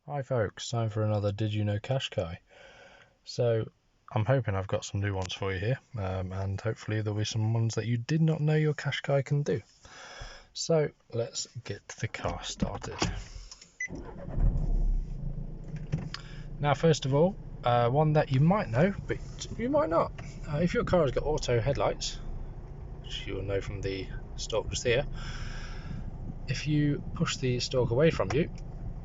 Hi folks, time for another Did You Know Qashqai. So I'm hoping I've got some new ones for you here, and hopefully there'll be some ones that you did not know your Qashqai can do. So let's get the car started. Now first of all, one that you might know, but you might not. If your car has got auto headlights, which you'll know from the stalk just here, if you push the stalk away from you,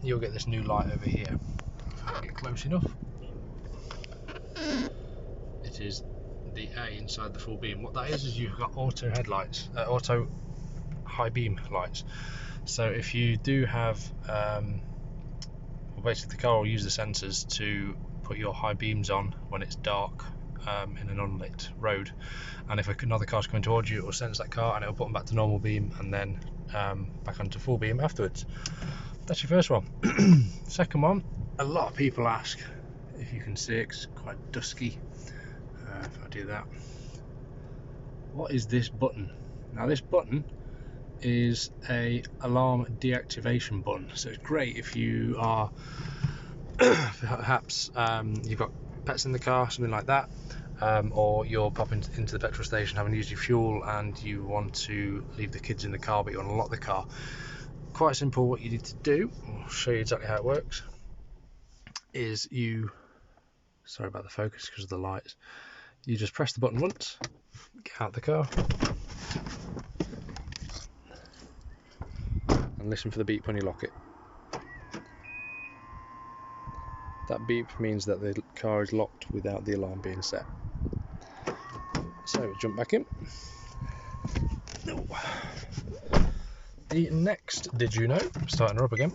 you'll get this new light over here. If I get close enough, it is the A inside the full beam. What that is you've got auto headlights, auto high beam lights. So if you do have, well, basically the car will use the sensors to put your high beams on when it's dark in an unlit road, and if another car's coming towards you, it will sense that car and it will put them back to normal beam and then back onto full beam afterwards. That's your first one. Second one, a lot of people ask if you can see it, 'cause it's quite dusky. If I do that, what is this button? Now this button is a alarm deactivation button, so it's great if you are perhaps you've got pets in the car, something like that, or you're popping into the petrol station having used your fuel and you want to leave the kids in the car but you want to lock the car. Quite simple. What you need to do, I'll show you exactly how it works, is sorry about the focus because of the lights, you just press the button once, get out the car and listen for the beep when you lock it. That beep means that the car is locked without the alarm being set. So jump back in. The next Did You Know, starting her up again,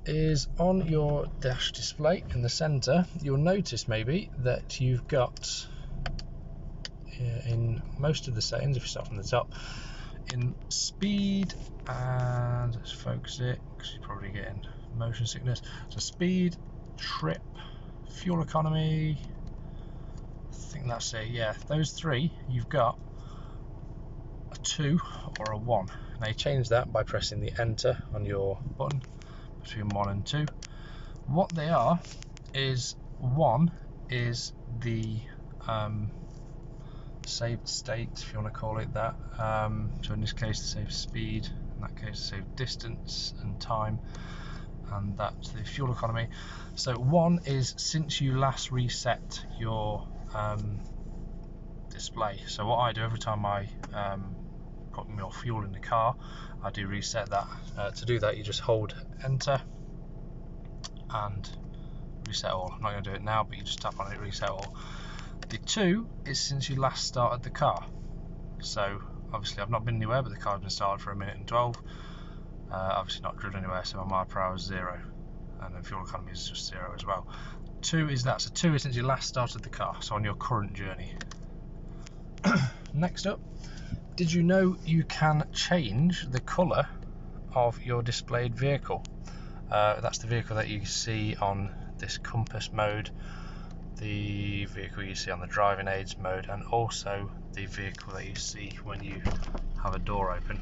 is on your dash display in the centre. You'll notice maybe that you've got, in most of the settings, if you start from the top, in speed, and let's focus it because you're probably getting motion sickness. So speed, trip, fuel economy, I think that's it, yeah, those three, you've got a 2 or a 1. Now you change that by pressing the enter on your button between 1 and 2. What they are is, 1 is the saved state, if you want to call it that. So in this case, the saved speed, in that case, saved distance and time, and that's the fuel economy. So 1 is since you last reset your display. So what I do every time I put more fuel in the car, I do reset that. To do that, you just hold enter and reset all. I'm not going to do it now, but you just tap on it, reset all. The 2 is since you last started the car. So obviously I've not been anywhere, but the car's been started for 1 minute and 12. Obviously not driven anywhere, so my mile per hour is 0, and then fuel economy is just 0 as well. 2 is that, so 2 is since you last started the car, so on your current journey. Next up, did you know you can change the colour of your displayed vehicle? That's the vehicle that you see on this compass mode, the vehicle you see on the driving aids mode, and also the vehicle that you see when you have a door open.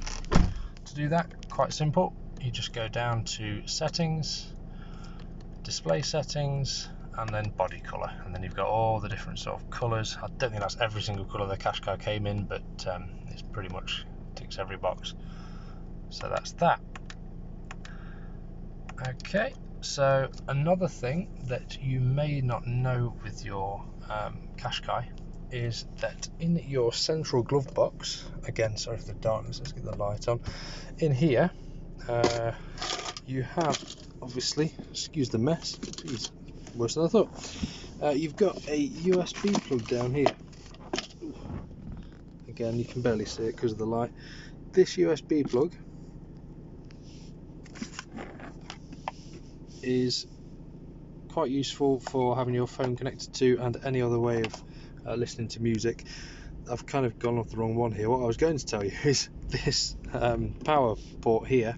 To do that, quite simple, you just go down to settings, display settings, and then body colour, and then you've got all the different sort of colours. I don't think that's every single colour the Qashqai came in, but it's pretty much ticks every box. So that's that. Okay, so another thing that you may not know with your Qashqai is that in your central glove box, again, sorry for the darkness, let's get the light on, in here you have, obviously, excuse the mess, geez, worse than I thought, you've got a USB plug down here. Again, you can barely see it because of the light. This USB plug is quite useful for having your phone connected to, and any other way of listening to music. I've kind of gone off the wrong one here. What I was going to tell you is this power port here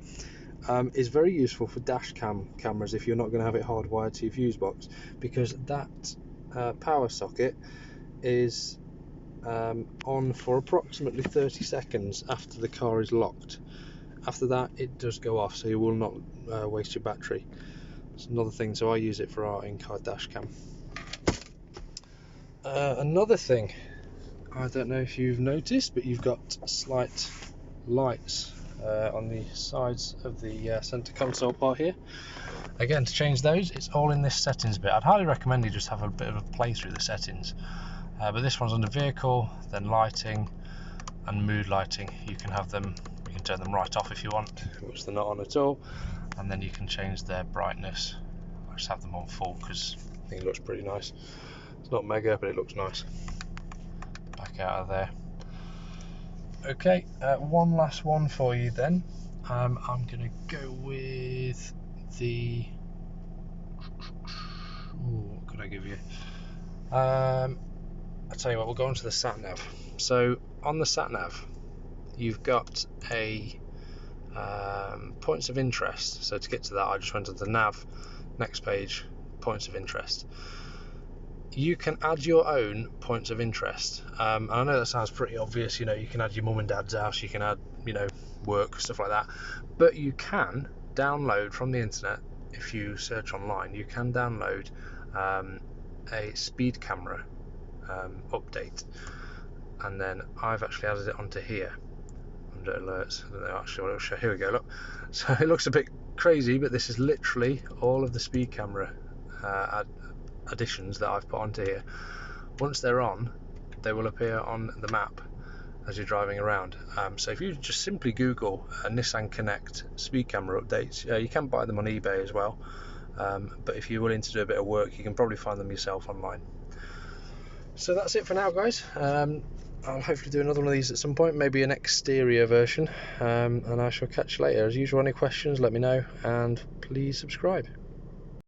is very useful for dash cameras if you're not going to have it hardwired to your fuse box, because that power socket is on for approximately 30 seconds after the car is locked. After that, it does go off, so you will not waste your battery. It's another thing, so I use it for our in-car dash cam. Another thing, I don't know if you've noticed, but you've got slight lights on the sides of the centre console part here. Again, to change those, it's all in this settings bit. I'd highly recommend you just have a bit of a play through the settings. But this one's under vehicle, then lighting and mood lighting. You can have them, you can turn them right off if you want, which they're not on at all, and then you can change their brightness. I just have them on full because I think it looks pretty nice. It's not mega, but it looks nice. Back out of there. Okay, one last one for you then. I'm gonna go with the, what could I give you? I'll tell you what, we'll go on to the sat nav. So on the sat nav, you've got a points of interest. So to get to that, I just went to the nav, next page, points of interest. You can add your own points of interest. And I know that sounds pretty obvious, you know, you can add your mum and dad's house, you can add, you know, work, stuff like that. But you can download from the internet, if you search online, you can download a speed camera update. And then I've actually added it onto here, under alerts. I don't know actually what it'll show. Here we go, look. So it looks a bit crazy, but this is literally all of the speed camera additions that I've put onto here. Once they're on, they will appear on the map as you're driving around. So if you just simply Google Nissan Connect speed camera updates, you can buy them on eBay as well, but if you're willing to do a bit of work, you can probably find them yourself online. So that's it for now, guys. I'll hopefully do another one of these at some point, maybe an exterior version, and I shall catch you later. As usual, any questions, let me know, and please subscribe.